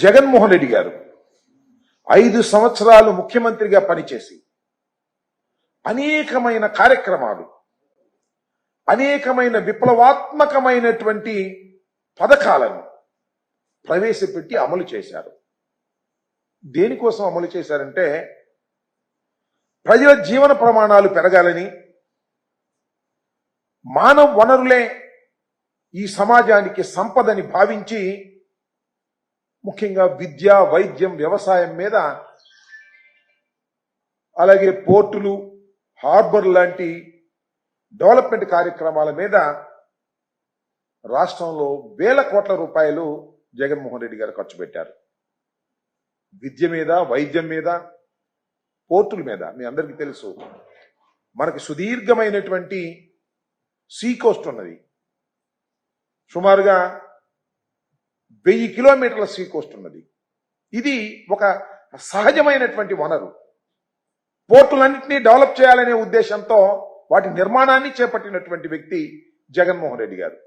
జగన్మోహన్ రెడ్డి గారు 5 సంవత్సరాలు ముఖ్యమంత్రిగా పనిచేసి అనేకమైన కార్యక్రమాలు, అనేకమైన విప్లవాత్మకమైనటువంటి పథకాలను ప్రవేశపెట్టి అమలు చేశారు. దేనికోసం అమలు చేశారంటే ప్రజల జీవన ప్రమాణాలు పెరగాలని, మానవ వనరులే ఈ సమాజానికి సంపదని భావించి ముఖ్యంగా విద్య, వైద్యం, వ్యవసాయం మీద, అలాగే పోర్టులు, హార్బర్ లాంటి డెవలప్మెంట్ కార్యక్రమాల మీద రాష్ట్రంలో వేల కోట్ల రూపాయలు జగన్మోహన్ రెడ్డి గారు ఖర్చు పెట్టారు. విద్య మీద, వైద్యం మీద, పోర్టుల మీద. మీ అందరికీ తెలుసు, మనకి సుదీర్ఘమైనటువంటి సీ కోస్ట్ ఉన్నది. సుమారుగా 1000 కిలోమీటర్ల సీ కోస్ట్ ఉన్నది. ఇది ఒక సహజమైనటువంటి వనరు. పోర్టులన్నింటినీ డెవలప్ చేయాలనే ఉద్దేశంతో వాటి నిర్మాణాన్ని చేపట్టినటువంటి వ్యక్తి జగన్మోహన్ రెడ్డి గారు.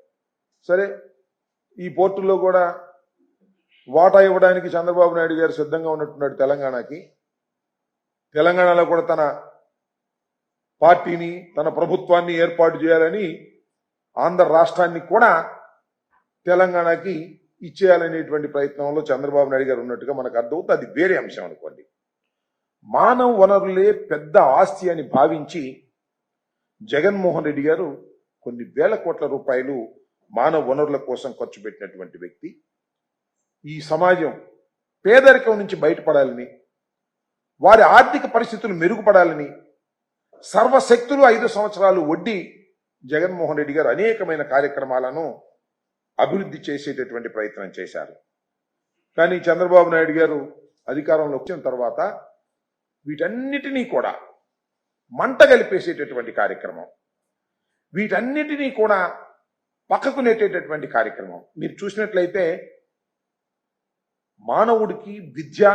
సరే, ఈ పోర్టుల్లో కూడా వాటా ఇవ్వడానికి చంద్రబాబు నాయుడు గారు సిద్ధంగా ఉన్నట్టున్నాడు తెలంగాణకి. తెలంగాణలో కూడా తన పార్టీని, తన ప్రభుత్వాన్ని ఏర్పాటు చేయాలని ఆంధ్ర రాష్ట్రాన్ని కూడా తెలంగాణకి ఇచ్చేయాలనేటువంటి ప్రయత్నంలో చంద్రబాబు నాయుడు గారు ఉన్నట్టుగా మనకు అర్థమవుతుంది. అది వేరే అంశం అనుకోండి. మానవ వనరులే పెద్ద ఆస్తి అని భావించి జగన్మోహన్ రెడ్డి గారు కొన్ని వేల కోట్ల రూపాయలు మానవ వనరుల కోసం ఖర్చు పెట్టినటువంటి వ్యక్తి. ఈ సమాజం పేదరికం నుంచి బయటపడాలని, వారి ఆర్థిక పరిస్థితులు మెరుగుపడాలని సర్వశక్తులు 5 సంవత్సరాలు ఒడ్డి జగన్మోహన్ రెడ్డి గారు అనేకమైన కార్యక్రమాలను అభివృద్ధి చేసేటటువంటి ప్రయత్నం చేశారు. కానీ చంద్రబాబు నాయుడు గారు అధికారంలో వచ్చిన తర్వాత వీటన్నిటినీ కూడా మంట కలిపేసేటటువంటి కార్యక్రమం, వీటన్నిటినీ కూడా పక్కకు నెట్టేటటువంటి కార్యక్రమం. మీరు చూసినట్లయితే మానవుడికి విద్య,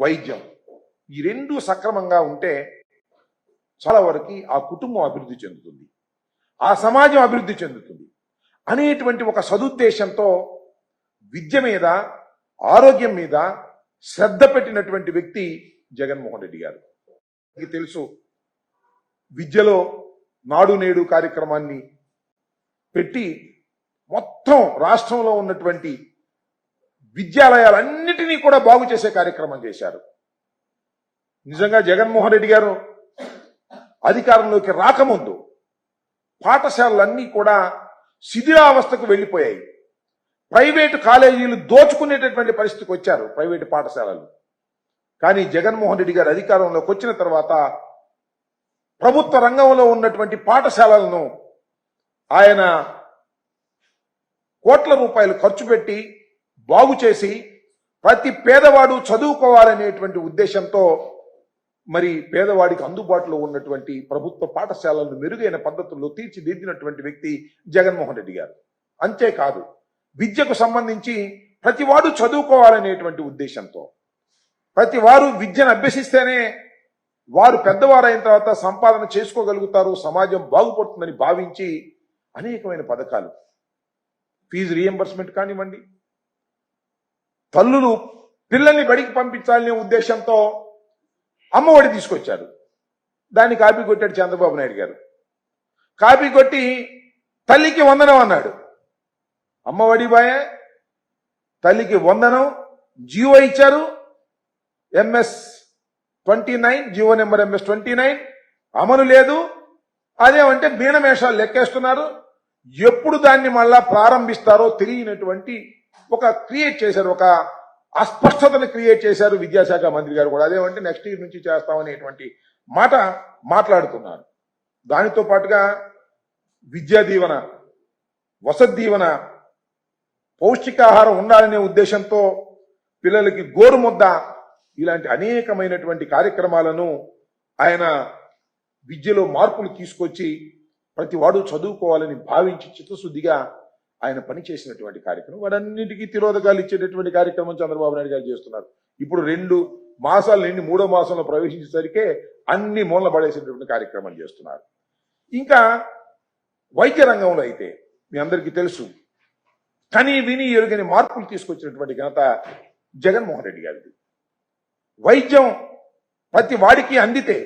వైద్యం ఈ రెండు సక్రమంగా ఉంటే చాలా వరకు ఆ కుటుంబం అభివృద్ధి చెందుతుంది, ఆ సమాజం అభివృద్ధి చెందుతుంది అనేటువంటి ఒక సదుద్దేశంతో విద్య మీద, ఆరోగ్యం మీద శ్రద్ధ పెట్టినటువంటి వ్యక్తి జగన్మోహన్ రెడ్డి గారు. మీకు తెలుసు, విద్యలో నాడు నేడు కార్యక్రమాన్ని పెట్టి మొత్తం రాష్ట్రంలో ఉన్నటువంటి విద్యాలయాలన్నిటినీ కూడా బాగు చేసే కార్యక్రమం చేశారు. నిజంగా జగన్మోహన్ రెడ్డి గారు అధికారంలోకి రాకముందు పాఠశాలలన్నీ కూడా శిథిలావస్థకు వెళ్ళిపోయాయి. ప్రైవేటు కాలేజీలు దోచుకునేటటువంటి పరిస్థితికి వచ్చారు ప్రైవేటు పాఠశాలలు. కానీ జగన్మోహన్ రెడ్డి గారు అధికారంలోకి వచ్చిన తర్వాత ప్రభుత్వ రంగంలో ఉన్నటువంటి పాఠశాలలను ఆయన కోట్ల రూపాయలు ఖర్చు పెట్టి బాగు చేసి ప్రతి పేదవాడు చదువుకోవాలనేటువంటి ఉద్దేశంతో మరి పేదవాడికి అందుబాటులో ఉన్నటువంటి ప్రభుత్వ పాఠశాలలను మెరుగైన పద్ధతుల్లో తీర్చిదిద్దినటువంటి వ్యక్తి జగన్మోహన్ రెడ్డి గారు. అంతేకాదు, విద్యకు సంబంధించి ప్రతివాడు చదువుకోవాలనేటువంటి ఉద్దేశంతో, ప్రతివారు విద్యను అభ్యసిస్తేనే వారు పెద్దవారైన తర్వాత సంపాదన చేసుకోగలుగుతారు, సమాజం బాగుపడుతుందని భావించి అనేకమైన పథకాలు, ఫీజు రీఎంబర్స్మెంట్ కానివ్వండి, తల్లులు పిల్లల్ని బడికి పంపించాలనే ఉద్దేశంతో అమ్మఒడి తీసుకొచ్చారు. దాన్ని కాపీ కొట్టాడు చంద్రబాబు నాయుడు గారు. కాపీ కొట్టి తల్లికి వందనం అన్నాడు. అమ్మఒడి బాయే, తల్లికి వందనం జీవో ఇచ్చారు. MS-29 జీవో నెంబర్ MS-29 అమలు లేదు. అదేమంటే మీనమేషాలు లెక్కేస్తున్నారు. ఎప్పుడు దాన్ని మళ్ళా ప్రారంభిస్తారో తెలియనటువంటి ఒక క్రియేట్ చేశారు, ఒక అస్పష్టతను క్రియేట్ చేశారు విద్యాశాఖ మంత్రి గారు కూడా. అదేమంటే నెక్స్ట్ ఇయర్ నుంచి చేస్తామనేటువంటి మాట మాట్లాడుతున్నారు. దానితో పాటుగా విద్యా దీవెన, వసతి దీవెన, పౌష్టికాహారం ఉండాలనే ఉద్దేశంతో పిల్లలకి గోరుముద్ద, ఇలాంటి అనేకమైనటువంటి కార్యక్రమాలను ఆయన విద్యలో మార్పులు తీసుకొచ్చి ప్రతి వాడు చదువుకోవాలని భావించి చిత్తశుద్ధిగా ఆయన పనిచేసినటువంటి కార్యక్రమం. వాడన్నిటికీ తిరోధకాలు ఇచ్చేటటువంటి కార్యక్రమం చంద్రబాబు నాయుడు గారు చేస్తున్నారు. ఇప్పుడు 2 మాసాలు నిండి 3వ మాసంలో ప్రవేశించేసరికే అన్ని మూలన పడేసేటటువంటి కార్యక్రమం చేస్తున్నారు. ఇంకా వైద్య రంగంలో అయితే మీ అందరికీ తెలుసు, కని విని ఎరుగని మార్పులు తీసుకొచ్చినటువంటి ఘనత జగన్మోహన్ రెడ్డి గారిది. వైద్యం ప్రతి వాడికి అందితే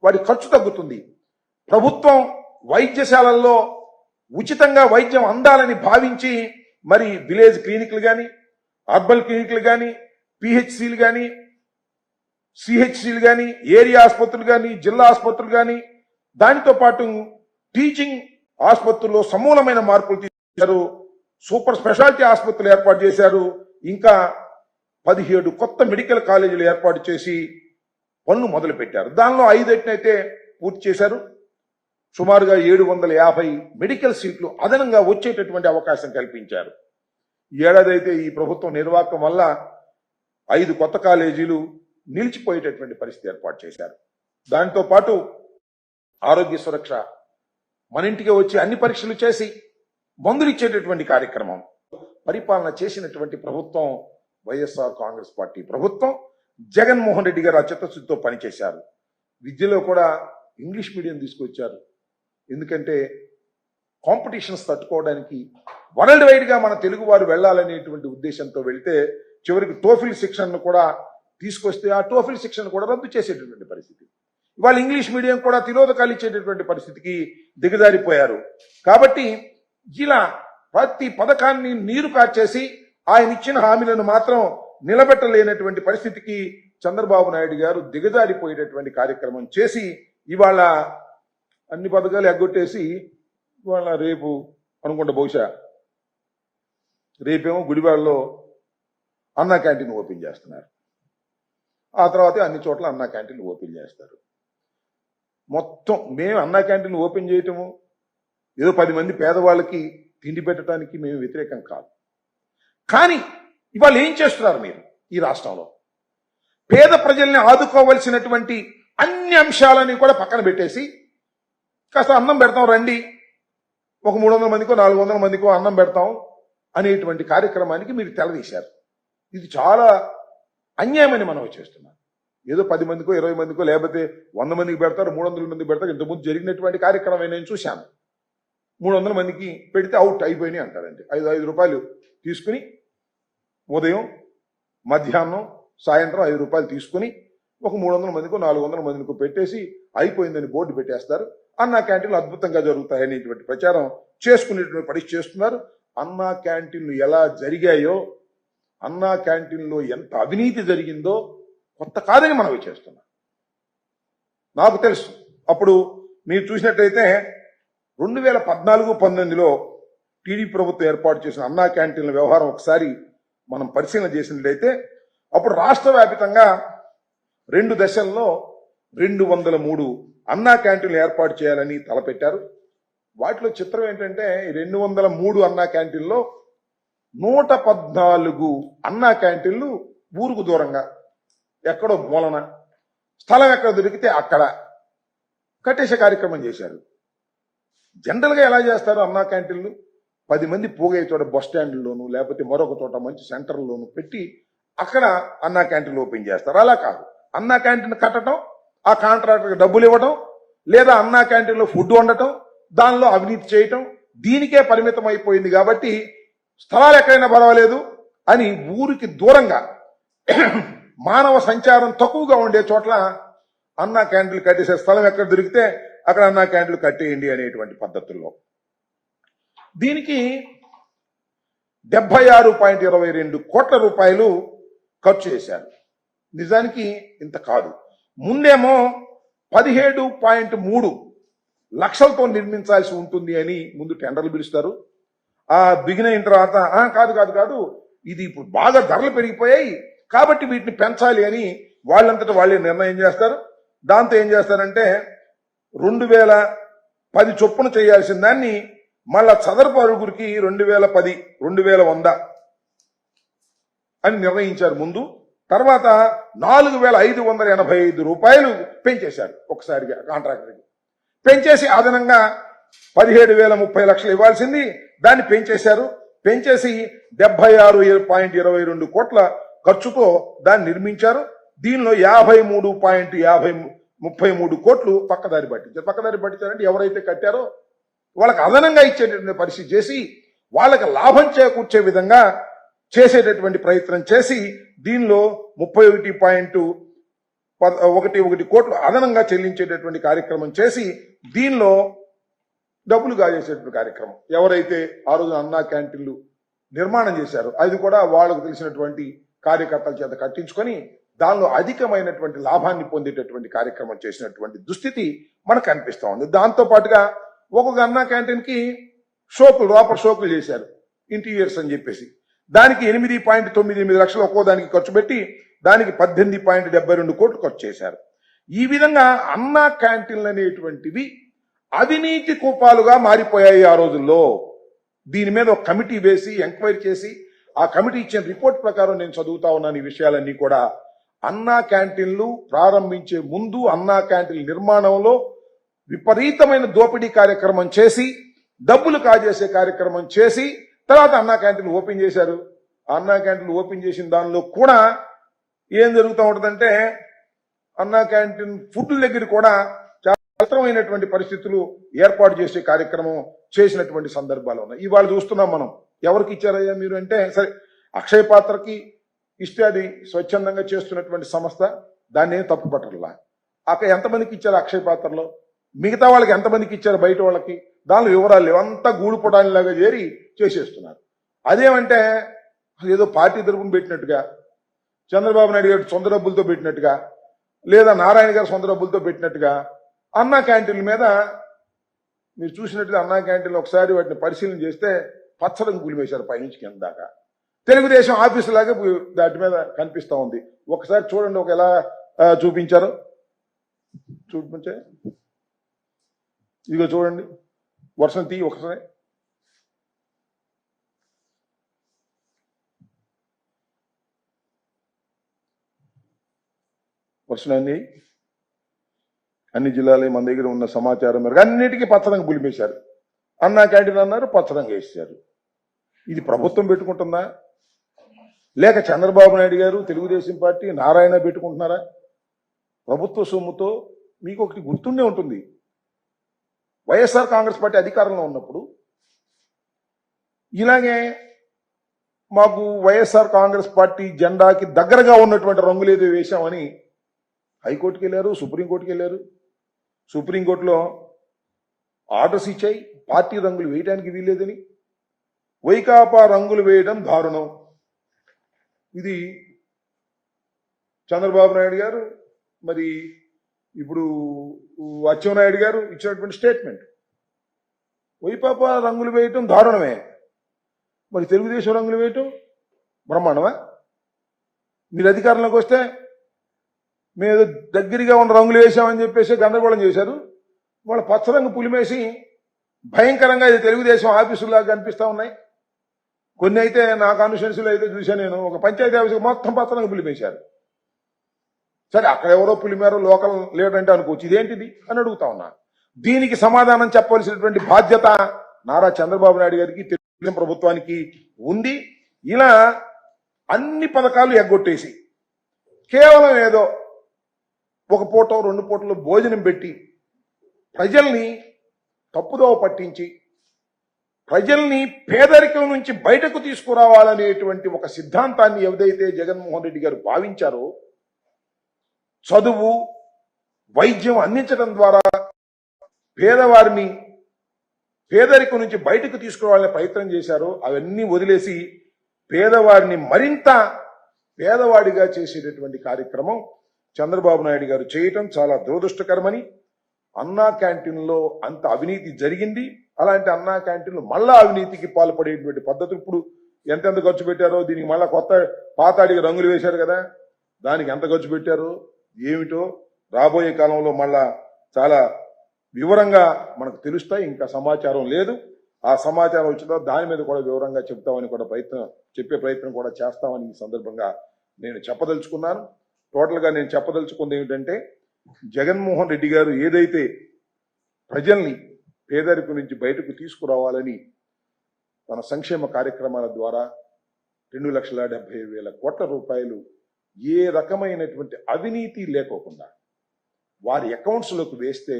వాడి ఖర్చు తగ్గుతుంది. ప్రభుత్వం వైద్యశాలల్లో ఉచితంగా వైద్యం అందాలని భావించి మరి విలేజ్ క్లినిక్లు కానీ, అర్బన్ క్లినిక్లు కానీ, పిహెచ్సిలు కానీ, సిహెచ్సిలు కానీ, ఏరియా ఆసుపత్రులు కానీ, జిల్లా ఆసుపత్రులు కానీ, దానితో పాటు టీచింగ్ ఆసుపత్రుల్లో సమూలమైన మార్పులు తీసుకొచ్చారు. సూపర్ స్పెషాలిటీ ఆసుపత్రులు ఏర్పాటు చేశారు. ఇంకా 17 కొత్త మెడికల్ కాలేజీలు ఏర్పాటు చేసి పనులు మొదలు పెట్టారు. దానిలో 5 అయితే పూర్తి చేశారు. సుమారుగా 750 మెడికల్ సీట్లు అదనంగా వచ్చేటటువంటి అవకాశం కల్పించారు. ఈ ఏడాది అయితే ఈ ప్రభుత్వం నిర్వాహకం వల్ల 5 కొత్త కాలేజీలు నిలిచిపోయేటటువంటి పరిస్థితి ఏర్పాటు చేశారు. దాంతో పాటు ఆరోగ్య సురక్ష, మన ఇంటికి వచ్చి అన్ని పరీక్షలు చేసి మందులు ఇచ్చేటటువంటి కార్యక్రమం పరిపాలన చేసినటువంటి ప్రభుత్వం వైఎస్ఆర్ కాంగ్రెస్ పార్టీ ప్రభుత్వం. జగన్మోహన్ రెడ్డి గారు చిత్తశుద్ధితో పనిచేశారు. విద్యలో కూడా ఇంగ్లీష్ మీడియం తీసుకొచ్చారు. ఎందుకంటే కాంపిటీషన్స్ తట్టుకోవడానికి వరల్డ్ వైడ్ గా మన తెలుగు వారు వెళ్లాలనేటువంటి ఉద్దేశంతో వెళ్తే చివరికి టోఫిల్ శిక్షణను కూడా తీసుకొస్తే ఆ టోఫిల్ శిక్షణ కూడా రద్దు చేసేటటువంటి పరిస్థితి. ఇవాళ ఇంగ్లీష్ మీడియం కూడా తిరోధకాలు ఇచ్చేటటువంటి పరిస్థితికి దిగజారిపోయారు. కాబట్టి ఇలా ప్రతి పథకాన్ని నీరు కార్చేసి ఆయన ఇచ్చిన హామీలను మాత్రం నిలబెట్టలేనటువంటి పరిస్థితికి చంద్రబాబు నాయుడు గారు దిగజారిపోయేటటువంటి కార్యక్రమం చేసి ఇవాళ అన్ని పథకాలు ఎగ్గొట్టేసి ఇవాళ రేపు అనుకుంటా బహుశా రేపేమో గుడివాడలో అన్నా క్యాంటీన్ ఓపెన్ చేస్తున్నారు. ఆ తర్వాత అన్ని చోట్ల అన్నా క్యాంటీన్లు ఓపెన్ చేస్తారు. మొత్తం మేము అన్నా క్యాంటీన్లు ఓపెన్ చేయటము ఏదో 10 మంది పేదవాళ్ళకి తిండి పెట్టడానికి మేము వ్యతిరేకం కాదు. కానీ ఇవాళ ఏం చేస్తున్నారు మీరు ఈ రాష్ట్రంలో? పేద ప్రజల్ని ఆదుకోవలసినటువంటి అన్ని అంశాలని కూడా పక్కన పెట్టేసి కాస్త అన్నం పెడతాం రండి, ఒక 300 మందికో 400 మందికో అన్నం పెడతాం అనేటువంటి కార్యక్రమానికి మీరు తెలదీశారు. ఇది చాలా అన్యాయమని మనం చేస్తున్నాం. ఏదో 10 మందికో 20 మందికో లేకపోతే 100 మందికి పెడతారు, 300 మందికి పెడతారు. ఇంతకుముందు జరిగినటువంటి కార్యక్రమం నేను చూశాను. 300 మందికి పెడితే అవుట్ అయిపోయినాయి అంటారండి. 5 రూపాయలు తీసుకుని ఉదయం మధ్యాహ్నం సాయంత్రం 5 రూపాయలు తీసుకుని ఒక 300 మందికో 400 మందికో పెట్టేసి అయిపోయిందని బోర్డు పెట్టేస్తారు. అన్నా క్యాంటీన్లు అద్భుతంగా జరుగుతాయనేటువంటి ప్రచారం చేసుకునేటువంటి పరిస్థితి చేస్తున్నారు. అన్నా క్యాంటీన్లు ఎలా జరిగాయో, అన్నా క్యాంటీన్లో ఎంత అవినీతి జరిగిందో కొత్త కాదని మనం చేస్తున్నాం. నాకు తెలుసు. అప్పుడు మీరు చూసినట్లయితే 2014-19లో టీడీపీ ప్రభుత్వం ఏర్పాటు చేసిన అన్నా క్యాంటీన్ల వ్యవహారం ఒకసారి మనం పరిశీలన చేసినట్లయితే అప్పుడు రాష్ట్ర వ్యాప్తంగా 2 దశల్లో 203 అన్నా క్యాంటీన్లు ఏర్పాటు చేయాలని తలపెట్టారు. వాటిలో చిత్రం ఏంటంటే 203 అన్నా క్యాంటీన్లో 114 అన్నా క్యాంటీన్లు ఊరుకు దూరంగా ఎక్కడో మూలన స్థలం ఎక్కడ దొరికితే అక్కడ కట్టేసే కార్యక్రమం చేశారు. జనరల్ గా ఎలా చేస్తారు అన్నా క్యాంటీన్లు? 10 మంది పోగే చోట బస్ స్టాండ్లోను లేకపోతే మరొక చోట మంచి సెంటర్లోను పెట్టి అక్కడ అన్నా క్యాంటీన్లు ఓపెన్ చేస్తారు. అలా కాదు, అన్నా క్యాంటీన్ కట్టడం, ఆ కాంట్రాక్టర్కి డబ్బులు ఇవ్వడం, లేదా అన్నా క్యాంటీన్లో ఫుడ్ వండటం, దానిలో అవినీతి చేయటం, దీనికే పరిమితం అయిపోయింది. కాబట్టి స్థలాలు ఎక్కడైనా పర్వాలేదు అని ఊరికి దూరంగా మానవ సంచారం తక్కువగా ఉండే చోట్ల అన్నా క్యాంటీన్లు కట్టేసే స్థలం ఎక్కడ దొరికితే అక్కడ అన్నా క్యాంటీన్లు కట్టేయండి అనేటువంటి పద్ధతుల్లో దీనికి 76.22 కోట్ల రూపాయలు ఖర్చు చేశారు. నిజానికి ఇంత కాదు. ముందేమో 17.3 లక్షలతో నిర్మించాల్సి ఉంటుంది అని ముందు టెండర్లు పిలుస్తారు. ఆ బిగిన్ అయిన తర్వాత కాదు ఇది ఇప్పుడు బాగా ధరలు పెరిగిపోయాయి కాబట్టి వీటిని పెంచాలి అని వాళ్ళంతటా వాళ్ళే నిర్ణయం చేస్తారు. దాంతో ఏం చేస్తారంటే 2010 చొప్పున చేయాల్సిన దాన్ని మళ్ళా చదరపు అరుగురికి 2010 2100 అని నిర్ణయించారు ముందు. తర్వాత 4,585 రూపాయలు పెంచేశారు ఒకసారిగా కాంట్రాక్టర్కి. పెంచేసి అదనంగా 17,030 లక్షలు ఇవ్వాల్సింది దాన్ని పెంచేశారు. పెంచేసి 76.22 కోట్ల ఖర్చుతో దాన్ని నిర్మించారు. దీనిలో 53.33 కోట్లు పక్కదారి పట్టించారు. పక్కదారి పట్టించారంటే ఎవరైతే కట్టారో వాళ్ళకి అదనంగా ఇచ్చేటటువంటి పరిస్థితి చేసి వాళ్ళకి లాభం చేకూర్చే విధంగా చేసేటటువంటి ప్రయత్నం చేసి దీనిలో 31.11 కోట్లు అదనంగా చెల్లించేటటువంటి కార్యక్రమం చేసి దీనిలో డబ్బులు కాజేసేటువంటి కార్యక్రమం. ఎవరైతే ఆ రోజు అన్నా క్యాంటీన్లు నిర్మాణం చేశారో అది కూడా వాళ్ళకు తెలిసినటువంటి కార్యకర్తల చేత కట్టించుకొని దానిలో అధికమైనటువంటి లాభాన్ని పొందేటటువంటి కార్యక్రమం చేసినటువంటి దుస్థితి మనకు కనిపిస్తా ఉంది. దాంతో పాటుగా ఒక్కొక్క అన్నా క్యాంటీన్ కి లోపల షోకులు చేశారు ఇంటీరియర్స్ అని చెప్పేసి. దానికి 8.98 లక్షలు ఒక్కో దానికి ఖర్చు పెట్టి దానికి 18.72 కోట్లు ఖర్చు చేశారు. ఈ విధంగా అన్నా క్యాంటీన్లు అనేటువంటివి అవినీతి కూపాలుగా మారిపోయాయి ఆ రోజుల్లో. దీని మీద ఒక కమిటీ వేసి ఎంక్వైరీ చేసి ఆ కమిటీ ఇచ్చిన రిపోర్ట్ ప్రకారం నేను చదువుతా ఉన్నాను ఈ విషయాలన్నీ కూడా. అన్నా క్యాంటీన్లు ప్రారంభించే ముందు అన్నా క్యాంటీన్ నిర్మాణంలో విపరీతమైన దోపిడీ కార్యక్రమం చేసి డబ్బులు కాజేసే కార్యక్రమం చేసి తర్వాత అన్నా క్యాంటీన్ ఓపెన్ చేశారు. అన్నా క్యాంటీన్ ఓపెన్ చేసిన దానిలో కూడా ఏం జరుగుతూ ఉంటుందంటే అన్నా క్యాంటీన్ ఫుడ్ దగ్గర కూడా చాలా అవసరమైనటువంటి పరిస్థితులు ఏర్పాటు చేసే కార్యక్రమం చేసినటువంటి సందర్భాలు ఉన్నాయి. ఇవాళ చూస్తున్నాం మనం. ఎవరికి ఇచ్చారయ్యా మీరు అంటే, సరే అక్షయ పాత్రకి ఇస్తే అది స్వచ్ఛందంగా చేస్తున్నటువంటి సంస్థ, దాన్ని ఏం తప్పు పట్టట్లా. అక్కడ ఎంతమందికి ఇచ్చారు అక్షయ పాత్రలో, మిగతా వాళ్ళకి ఎంతమందికి ఇచ్చారు బయట వాళ్ళకి, దానిలో వివరాలు లేవు. అంతా గూడుపడానిలాగా చేరి చేసేస్తున్నారు. అదేమంటే ఏదో పార్టీ తరపున పెట్టినట్టుగా, చంద్రబాబు నాయుడు గారు సొంత డబ్బులతో పెట్టినట్టుగా, లేదా నారాయణ గారు సొంత డబ్బులతో పెట్టినట్టుగా అన్నా క్యాంటీన్ల మీద మీరు చూసినట్టుగా అన్నా క్యాంటీన్లు ఒకసారి వాటిని పరిశీలన చేస్తే పచ్చడం గులివేశారు పైనుంచి కింద దాకా. తెలుగుదేశం ఆఫీసు లాగా దాటి మీద కనిపిస్తా ఉంది. ఒకసారి చూడండి ఒక ఎలా చూపించారో. చూపించే ఇదిగో చూడండి, వర్షం తీ ఒకసారి. వర్షాన్ని అన్ని జిల్లాల మన దగ్గర ఉన్న సమాచారం మేరకు అన్నిటికీ పచ్చరంగా పులిమేశారు. అన్నా క్యాంటీన్ అన్నారు, పచ్చరంగా వేసారు. ఇది ప్రభుత్వం పెట్టుకుంటుందా లేక చంద్రబాబు నాయుడు గారు తెలుగుదేశం పార్టీ నారాయణ పెట్టుకుంటున్నారా? ప్రభుత్వ సొమ్ముతో మీకు ఒకటి గుర్తుండే ఉంటుంది. వైఎస్ఆర్ కాంగ్రెస్ పార్టీ అధికారంలో ఉన్నప్పుడు ఇలాగే మాకు వైఎస్ఆర్ కాంగ్రెస్ పార్టీ జెండాకి దగ్గరగా ఉన్నటువంటి రంగులేదో వేశామని హైకోర్టుకి వెళ్ళారు, సుప్రీంకోర్టుకి వెళ్ళారు. సుప్రీంకోర్టులో ఆర్డర్స్ ఇచ్చాయి పార్టీ రంగులు వేయడానికి వీల్లేదని. వైకాపా రంగులు వేయడం దారుణం. ఇది చంద్రబాబు నాయుడు గారు మరి ఇప్పుడు అచ్చెన్నాయుడు గారు ఇచ్చినటువంటి స్టేట్మెంట్. వైకాపా రంగులు వేయటం దారుణమే, మరి తెలుగుదేశం రంగులు వేయటం బ్రహ్మాండమా? మీరు అధికారంలోకి వస్తే మేము దగ్గరగా ఉన్న రంగులు వేసామని చెప్పేసి గందరగోళం చేశారు. వాళ్ళ పచ్చరంగు పులిమేసి భయంకరంగా ఇది తెలుగుదేశం ఆఫీసులాగా కనిపిస్తా ఉన్నాయి. కొన్ని అయితే నా కాన్స్టిట్యున్సీలో అయితే చూశాను నేను, ఒక పంచాయతీ ఆఫీసు మొత్తం పచ్చరంగు పులిమేశారు. సరే అక్కడ ఎవరో పులిమేరో లోకల్ లీడర్ అంటే అనుకోవచ్చు, ఇదేంటిది అని అడుగుతా ఉన్నా. దీనికి సమాధానం చెప్పవలసినటువంటి బాధ్యత నారా చంద్రబాబు నాయుడు గారికి, తెలుగుదేశం ప్రభుత్వానికి ఉంది. ఇలా అన్ని పథకాలు ఎగ్గొట్టేసి కేవలం ఏదో ఒక పూట రెండు పూటలు భోజనం పెట్టి ప్రజల్ని తప్పుదోవ పట్టించి ప్రజల్ని పేదరికం నుంచి బయటకు తీసుకురావాలనేటువంటి ఒక సిద్ధాంతాన్ని ఏదైతే జగన్మోహన్ రెడ్డి గారు భావించారో, చదువు వైద్యం అందించడం ద్వారా పేదవారిని పేదరికం నుంచి బయటకు తీసుకురావాలనే ప్రయత్నం చేశారో అవన్నీ వదిలేసి పేదవారిని మరింత పేదవాడిగా చేసేటటువంటి కార్యక్రమం చంద్రబాబు నాయుడు గారు చేయటం చాలా దురదృష్టకరమని. అన్నా క్యాంటీన్లో అంత అవినీతి జరిగింది. అలాంటి అన్నా క్యాంటీన్లు మళ్ళా అవినీతికి పాల్పడేటువంటి పద్ధతులు ఇప్పుడు ఎంతెంత ఖర్చు పెట్టారో, దీనికి మళ్ళా కొత్త పాతాడికి రంగులు వేశారు కదా, దానికి ఎంత ఖర్చు పెట్టారో ఏమిటో రాబోయే కాలంలో మళ్ళా చాలా వివరంగా మనకు తెలుస్తాయి. ఇంకా సమాచారం లేదు. ఆ సమాచారం వచ్చిన దాని మీద కూడా వివరంగా చెప్తామని కూడా చెప్పే ప్రయత్నం కూడా చేస్తామని ఈ సందర్భంగా నేను చెప్పదలుచుకున్నాను. టోటల్గా నేను చెప్పదలుచుకుంది ఏమిటంటే, జగన్మోహన్ రెడ్డి గారు ఏదైతే ప్రజల్ని పేదరికం నుంచి బయటకు తీసుకురావాలని తన సంక్షేమ కార్యక్రమాల ద్వారా 2,70,000 కోట్ల రూపాయలు ఏ రకమైనటువంటి అవినీతి లేకోకుండా వారి అకౌంట్స్లోకి వేస్తే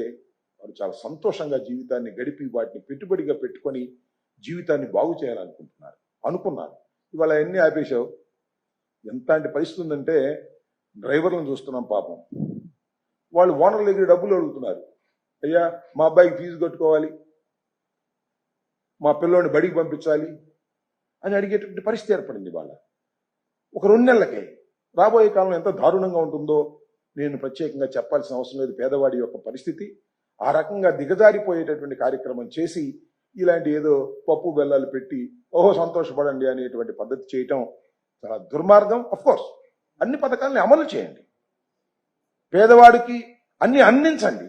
వారు చాలా సంతోషంగా జీవితాన్ని గడిపి వాటిని పెట్టుబడిగా పెట్టుకొని జీవితాన్ని బాగు అనుకున్నారు. ఇవాళ ఎన్ని ఆపేశావు. ఎంతటి పరిస్థితి ఉందంటే డ్రైవర్లను చూస్తున్నాం పాపం. వాళ్ళు ఓనర్ల దగ్గర డబ్బులు అడుగుతున్నారు. అయ్యా మా అబ్బాయికి ఫీజు కట్టుకోవాలి, మా పిల్లోని బడికి పంపించాలి అని అడిగేటువంటి పరిస్థితి ఏర్పడింది. వాళ్ళ ఒక 2 నెలలకే. రాబోయే కాలంలో ఎంత దారుణంగా ఉంటుందో నేను ప్రత్యేకంగా చెప్పాల్సిన అవసరం లేదు. పేదవాడి యొక్క పరిస్థితి ఆ రకంగా దిగజారిపోయేటటువంటి కార్యక్రమం చేసి ఇలాంటి ఏదో పప్పు బెల్లాలు పెట్టి ఓహో సంతోషపడండి అనేటువంటి పద్ధతి చేయటం చాలా దుర్మార్గం. కోర్స్ అన్ని పథకాలని అమలు చేయండి, పేదవాడికి అన్ని అందించండి.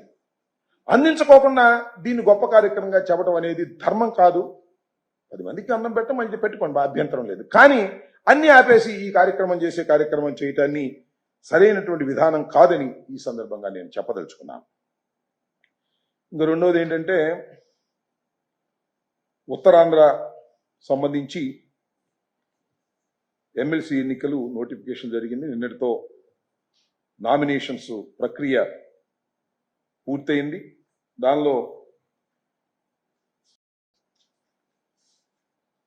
అందించుకోకుండా దీన్ని గొప్ప కార్యక్రమంగా చెప్పడం అనేది ధర్మం కాదు. 10 మందికి అన్నం పెట్టడం మంచి పెట్టుకోండి, అభ్యంతరం లేదు. కానీ అన్ని ఆపేసి ఈ కార్యక్రమం చేయటాన్ని సరైనటువంటి విధానం కాదని ఈ సందర్భంగా నేను చెప్పదలుచుకున్నాను. ఇంకా రెండోది ఏంటంటే ఉత్తరాంధ్ర సంబంధించి ఎమ్మెల్సీ ఎన్నికలు నోటిఫికేషన్ జరిగింది. నిన్నటితో నామినేషన్స్ ప్రక్రియ పూర్తయింది. దానిలో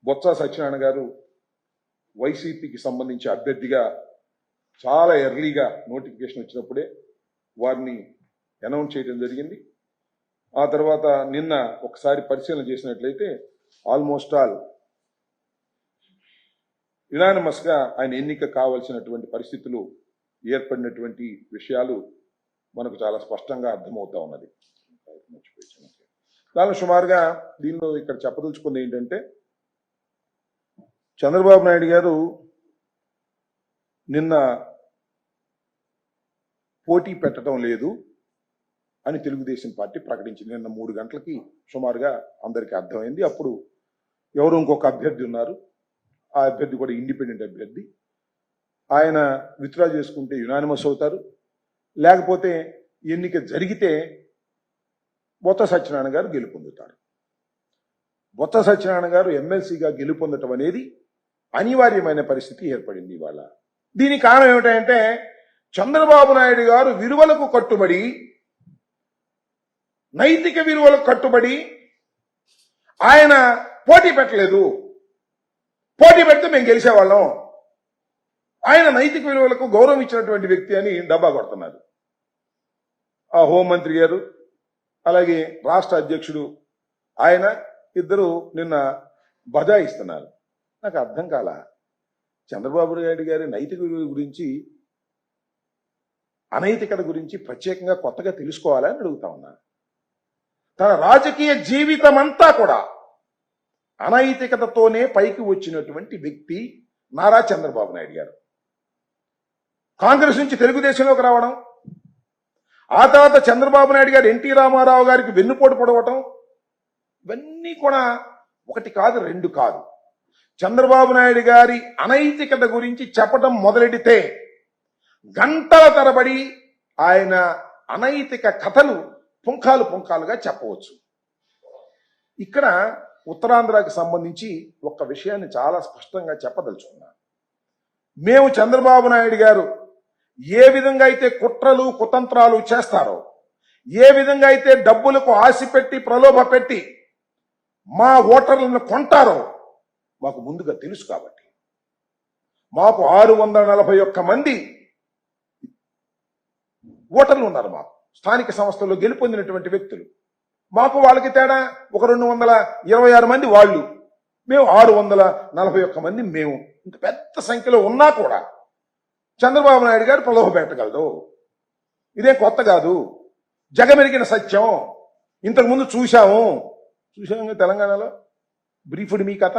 బొత్స సత్యనారాయణ గారు వైసీపీకి సంబంధించి అభ్యర్థిగా చాలా ఎర్లీగా నోటిఫికేషన్ వచ్చినప్పుడే వారిని అనౌన్స్ చేయడం జరిగింది. ఆ తర్వాత నిన్న ఒకసారి పరిశీలన చేసినట్లయితే ఆల్మోస్ట్ ఆల్ యునానిమస్ గా ఆయన ఎన్నిక కావాల్సినటువంటి పరిస్థితులు ఏర్పడినటువంటి విషయాలు మనకు చాలా స్పష్టంగా అర్థమవుతా ఉన్నది. దానిలో సుమారుగా దీనిలో ఇక్కడ చెప్పదలుచుకుంది ఏంటంటే చంద్రబాబు నాయుడు గారు నిన్న పోటీ పెట్టడం లేదు అని తెలుగుదేశం పార్టీ ప్రకటించింది. నిన్న 3 గంటలకి సుమారుగా అందరికీ అర్థమైంది. అప్పుడు ఎవరు ఇంకొక అభ్యర్థి ఉన్నారు, ఆ అభ్యర్థి కూడా ఇండిపెండెంట్ అభ్యర్థి. ఆయన విత్డ్రా చేసుకుంటే యునానిమస్ అవుతారు, లేకపోతే ఎన్నిక జరిగితే బొత్స సత్యనారాయణ గారు గెలుపొందుతారు. బొత్స సత్యనారాయణ గారు ఎమ్మెల్సీగా గెలుపొందటం అనేది అనివార్యమైన పరిస్థితి ఏర్పడింది ఇవాళ. దీనికి కారణం ఏమిటంటే చంద్రబాబు నాయుడు గారు విలువలకు కట్టుబడి, నైతిక విలువలకు కట్టుబడి ఆయన పోటీ పెట్టలేదు. పోటీ పెడితే మేము గెలిచేవాళ్ళం. ఆయన నైతిక విలువలకు గౌరవం ఇచ్చినటువంటి వ్యక్తి అని డబ్బా కొడుతున్నారు. ఆ హోంమంత్రి గారు అలాగే రాష్ట్ర అధ్యక్షుడు ఆయన ఇద్దరు నిన్న బజాయిస్తున్నారు. నాకు అర్థం కాల. చంద్రబాబు నాయుడు గారి నైతిక విలువ గురించి, అనైతికత గురించి ప్రత్యేకంగా కొత్తగా తెలుసుకోవాలని అడుగుతా ఉన్నా. తన రాజకీయ జీవితం అంతా కూడా అనైతికతతోనే పైకి వచ్చినటువంటి వ్యక్తి నారా చంద్రబాబు నాయుడు గారు. కాంగ్రెస్ నుంచి తెలుగుదేశంలోకి రావడం, ఆ తర్వాత చంద్రబాబు నాయుడు గారు ఎన్టీ రామారావు గారికి వెన్నుపోటు పొడవటం, ఇవన్నీ కూడా ఒకటి కాదు, 2 కాదు. చంద్రబాబు నాయుడు గారి అనైతికత గురించి చెప్పడం మొదలెడితే గంటల తరబడి ఆయన అనైతిక కథలు పుంఖాలుగా చెప్పవచ్చు. ఇక్కడ ఉత్తరాంధ్రకి సంబంధించి ఒక విషయాన్ని చాలా స్పష్టంగా చెప్పదలుచుకున్నాను. మేము చంద్రబాబు నాయుడు గారు ఏ విధంగా అయితే కుట్రలు కుతంత్రాలు చేస్తారో, ఏ విధంగా అయితే డబ్బులకు ఆశ పెట్టి ప్రలోభ పెట్టి మా ఓటర్లను కొంటారో మాకు ముందుగా తెలుసు. కాబట్టి మాకు 641 మంది ఓటర్లు ఉన్నారు. మాకు స్థానిక సంస్థల్లో గెలుపొందినటువంటి వ్యక్తులు. మాకు వాళ్ళకి తేడా ఒక 226 మంది వాళ్ళు, మేము 641 మంది. మేము ఇంత పెద్ద సంఖ్యలో ఉన్నా కూడా చంద్రబాబు నాయుడు గారు ప్రలోభ పెట్టగలదు. ఇదే కొత్త కాదు, జగమెరిగిన సత్యం. ఇంతకుముందు చూశాము తెలంగాణలో. బ్రీఫ్డ్ మీ కథ.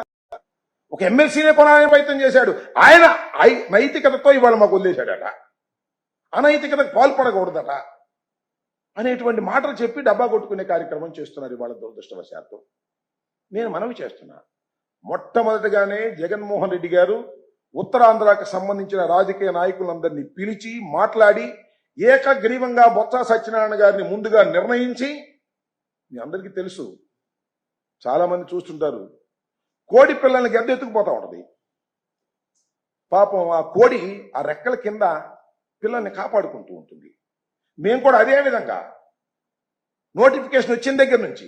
ఒక ఎమ్మెల్సీనే కొనాలని ప్రయత్నం చేశాడు ఆయన. నైతికతతో ఇవాళ మాకు వదిలేశాడట, అనైతికతకు పాల్పడకూడదట అనేటువంటి మాటలు చెప్పి డబ్బా కొట్టుకునే కార్యక్రమం చేస్తున్నారు ఇవాళ దురదృష్టవశాత్తు. నేను మనవి చేస్తున్నా, మొట్టమొదటిగానే జగన్మోహన్ రెడ్డి గారు ఉత్తరాంధ్రకి సంబంధించిన రాజకీయ నాయకులందరినీ పిలిచి మాట్లాడి ఏకగ్రీవంగా బొత్స సత్యనారాయణ గారిని ముందుగా నిర్ణయించి, మీ అందరికీ తెలుసు, చాలా మంది చూస్తుంటారు, కోడి పిల్లల్ని గద్దెత్తుకుపోతా ఉంటది. పాపం ఆ కోడి ఆ రెక్కల కింద పిల్లల్ని కాపాడుకుంటూ ఉంటుంది. మేము కూడా అదే విధంగా నోటిఫికేషన్ వచ్చిన దగ్గర నుంచి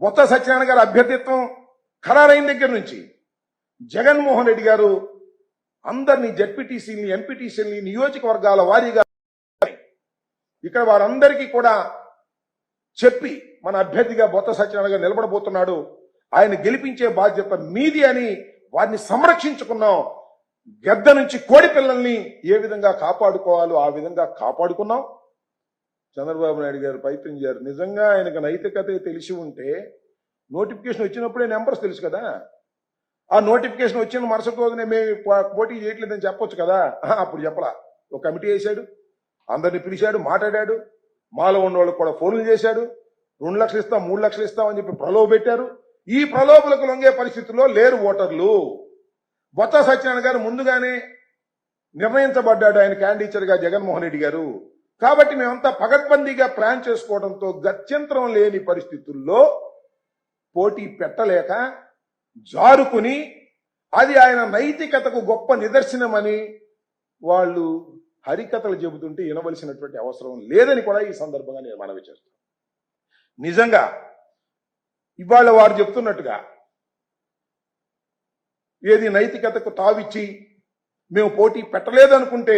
బొత్స సత్యనారాయణ గారి అభ్యర్థిత్వం ఖరారైన దగ్గర నుంచి జగన్మోహన్ రెడ్డి గారు అందరినీ జడ్పీటీసీని, ఎంపీటీసీని నియోజకవర్గాల వారీగా ఇక్కడ వారందరికీ కూడా చెప్పి మన అభ్యర్థిగా బొత్స సత్యనారాయణ గారు నిలబడబోతున్నాడు, ఆయన గెలిపించే బాధ్యత మీది అని వారిని సంరక్షించుకున్నాం. గద్ద నుంచి కోడి పిల్లల్ని ఏ విధంగా కాపాడుకోవాలో ఆ విధంగా కాపాడుకున్నాం. చంద్రబాబు నాయుడు గారు ప్రయత్నించారు. నిజంగా ఆయనకు నైతికత తెలిసి ఉంటే నోటిఫికేషన్ వచ్చినప్పుడే నెంబర్స్ తెలుసు కదా. ఆ నోటిఫికేషన్ వచ్చిన మరుసటి రోజునే మేము పోటీ చేయట్లేదని చెప్పొచ్చు కదా. అప్పుడు చెప్పలా. ఒక కమిటీ వేశాడు, అందరిని పిలిచాడు, మాట్లాడాడు, మాలో ఉన్న వాళ్ళకి కూడా ఫోన్లు చేశాడు. 2 లక్షలు ఇస్తాం, 3 లక్షలు ఇస్తాం అని చెప్పి ప్రలోభ పెట్టారు. ఈ ప్రలోభలకు లొంగే పరిస్థితుల్లో లేరు ఓటర్లు. బొత్స సత్యనారాయణ గారు ముందుగానే నిర్ణయించబడ్డాడు ఆయన క్యాండిడేట్ గా జగన్మోహన్ రెడ్డి గారు. కాబట్టి మేమంతా పగడ్బందీగా ప్లాన్ చేసుకోవడంతో గత్యంతరం లేని పరిస్థితుల్లో పోటీ పెట్టలేక జారుకుని, అది ఆయన నైతికతకు గొప్ప నిదర్శనమని వాళ్ళు హరికథలు చెబుతుంటే వినవలసినటువంటి అవసరం లేదని కూడా ఈ సందర్భంగా నేను మనవి చేస్తాను. నిజంగా ఇవాళ వారు చెప్తున్నట్టుగా ఏది నైతికతకు తావిచ్చి మేము పోటీ పెట్టలేదనుకుంటే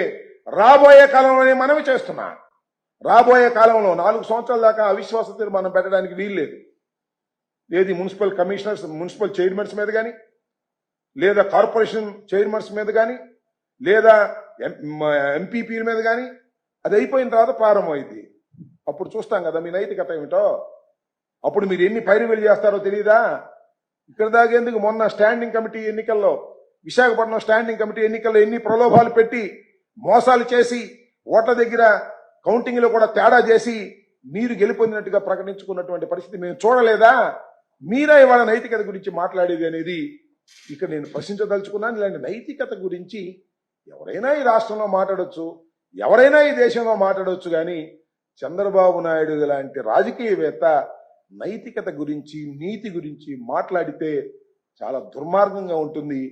రాబోయే కాలంలోనే మనవి చేస్తున్నా. రాబోయే కాలంలో 4 సంవత్సరాల దాకా అవిశ్వాస తీర్మానం పెట్టడానికి వీల్లేదు. ఏది మున్సిపల్ కమిషనర్స్, మున్సిపల్ చైర్మన్స్ మీద కానీ, లేదా కార్పొరేషన్ చైర్మన్స్ మీద కానీ, లేదా ఎంపీపీల మీద కానీ, అది అయిపోయిన తర్వాత ప్రారంభమైంది. అప్పుడు చూస్తాం కదా మీ నైతికత ఏమిటో. అప్పుడు మీరు ఎన్ని పైరువేలు చేస్తారో తెలియదా? ఇక్కడ దాగేందుకు మొన్న స్టాండింగ్ కమిటీ ఎన్నికల్లో, విశాఖపట్నం స్టాండింగ్ కమిటీ ఎన్నికల్లో ఎన్ని ప్రలోభాలు పెట్టి మోసాలు చేసి ఓట్ల దగ్గర కౌంటింగ్ లో కూడా తేడా చేసి మీరు గెలుపొందినట్టుగా ప్రకటించుకున్నటువంటి పరిస్థితి మేము చూడలేదా? మీరా ఇవాళ నైతికత గురించి మాట్లాడేది అనేది ఇక్కడ నేను ప్రశ్నించదలుచుకున్నాను. ఇలాంటి నైతికత గురించి ఎవరైనా ఈ రాష్ట్రంలో మాట్లాడొచ్చు, ఎవరైనా ఈ దేశంలో మాట్లాడొచ్చు, కానీ చంద్రబాబు నాయుడు లాంటి రాజకీయవేత్త నైతికత గురించి, నీతి గురించి మాట్లాడితే చాలా దుర్మార్గంగా ఉంటుంది.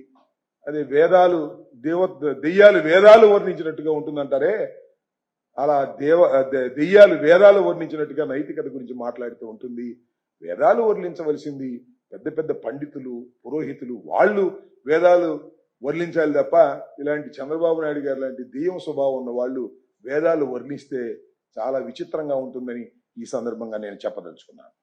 అదే వేదాలు దెయ్యాలు వేదాలు వర్ణించినట్టుగా ఉంటుందంటారే, అలా దెయ్యాలు వేదాలు వర్ణించినట్టుగా నైతికత గురించి మాట్లాడుతూ ఉంటుంది. వేదాలు వర్ణించవలసింది పెద్ద పెద్ద పండితులు, పురోహితులు, వాళ్ళు వేదాలు వర్ణించాలి తప్ప ఇలాంటి చంద్రబాబు నాయుడు గారు లాంటి దెయ్యం స్వభావం ఉన్న వాళ్ళు వేదాలు వర్ణిస్తే చాలా విచిత్రంగా ఉంటుందని ఈ సందర్భంగా నేను చెప్పదలుచుకున్నాను.